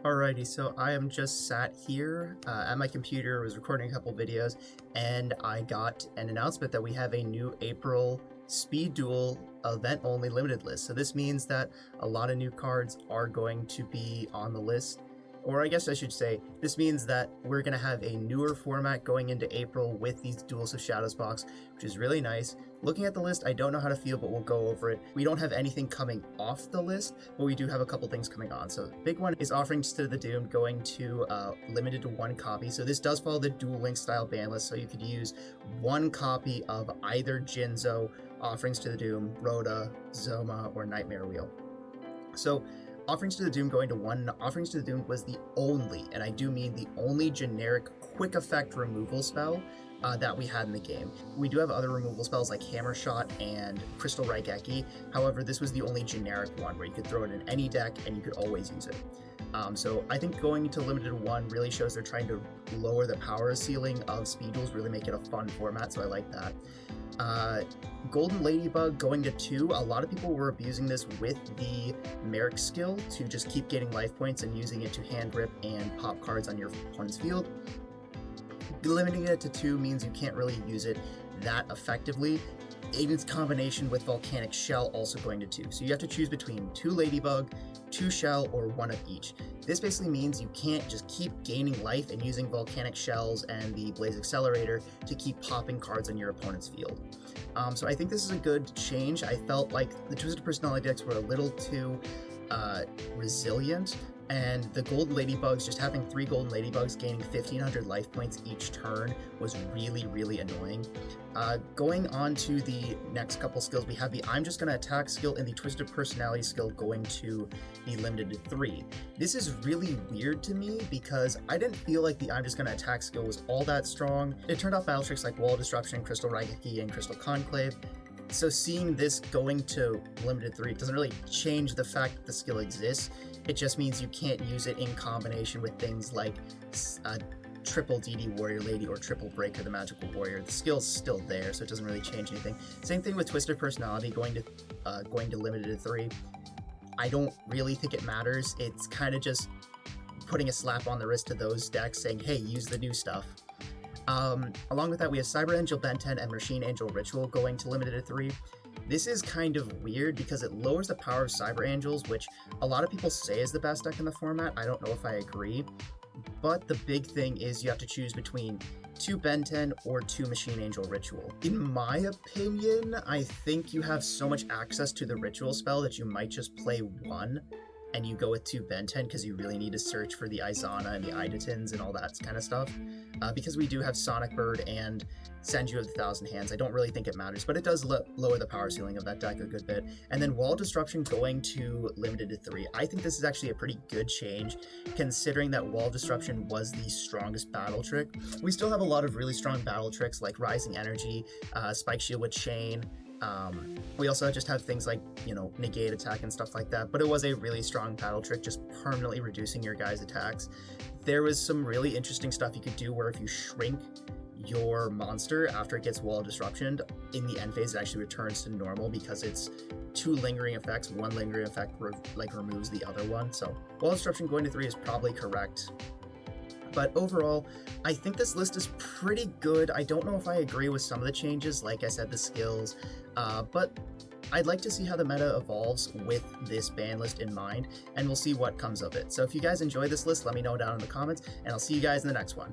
Alrighty, so I am just sat here at my computer, was recording a couple videos, and I got an announcement that we have a new April Speed Duel event-only limited list. So this means that a lot of new cards are going to be on the list. Or I guess I should say, this means that we're going to have a newer format going into April with these Duels of Shadows box, which is really nice. Looking at the list, I don't know how to feel, but we'll go over it. We don't have anything coming off the list, but we do have a couple things coming on. So the big one is Offerings to the Doomed going to limited to one copy. So this does follow the Duel Link style ban list, so you could use one copy of either Jinzo, Offerings to the Doom, Rhoda, Zoma, or Nightmare Wheel. So Offerings to the Doom going to one. Offerings to the Doom was the only, and I do mean the only, generic quick effect removal spell that we had in the game. We do have other removal spells like Hammer Shot and Crystal Raigeki. However, this was the only generic one where you could throw it in any deck and you could always use it. So I think going to limited one really shows they're trying to lower the power ceiling of speed duels, really make it a fun format, so I like that. Golden Ladybug going to 2, a lot of people were abusing this with the Merrick skill to just keep getting life points and using it to hand grip and pop cards on your opponent's field. Limiting it to 2 means you can't really use it that effectively. In its combination with Volcanic Shell also going to 2. So you have to choose between 2 Ladybug, 2 Shell, or 1 of each. This basically means you can't just keep gaining life and using Volcanic Shells and the Blaze Accelerator to keep popping cards on your opponent's field. So I think this is a good change. I felt like the Twisted Personality decks were a little too resilient, and the Golden Ladybugs, just having 3 Golden Ladybugs gaining 1,500 life points each turn was really, really annoying. Going on to the next couple skills, we have the I'm Just Gonna Attack skill and the Twisted Personality skill going to be limited to 3. This is really weird to me because I didn't feel like the I'm Just Gonna Attack skill was all that strong. It turned off battle tricks like Wall Disruption, Crystal Raigeki, and Crystal Conclave. So seeing this going to limited 3 doesn't really change the fact that the skill exists. It just means you can't use it in combination with things like triple DD Warrior Lady or triple Breaker the Magical Warrior. The skill's still there, so it doesn't really change anything. Same thing with Twisted Personality going to limited to 3. I don't really think it matters. It's kind of just putting a slap on the wrist to those decks saying, hey, use the new stuff. Along with that, we have Cyber Angel Ben 10 and Machine Angel Ritual going to limited to 3. This is kind of weird because it lowers the power of Cyber Angels, which a lot of people say is the best deck in the format. I don't know if I agree, but the big thing is you have to choose between 2 Ben 10 or 2 Machine Angel Ritual. In my opinion, I think you have so much access to the Ritual spell that you might just play 1 and you go with 2 Ben 10 because you really need to search for the Izana and the Idatins and all that kind of stuff. Because we do have Sonic Bird and Senju of the Thousand Hands, I don't really think it matters, but it does lower the power ceiling of that deck a good bit. And then Wall Disruption going to limited to 3. I think this is actually a pretty good change, considering that Wall Disruption was the strongest battle trick. We still have a lot of really strong battle tricks like Rising Energy, Spike Shield with Chain. We also just have things like, negate attack and stuff like that, but it was a really strong battle trick, just permanently reducing your guys' attacks. There was some really interesting stuff you could do where if you shrink your monster after it gets Wall Disruption, in the end phase it actually returns to normal because it's 2 lingering effects. One lingering effect removes the other one, so Wall Disruption going to 3 is probably correct. But overall, I think this list is pretty good. I don't know if I agree with some of the changes, like I said, the skills, but I'd like to see how the meta evolves with this ban list in mind, and we'll see what comes of it. So if you guys enjoy this list, let me know down in the comments, and I'll see you guys in the next one.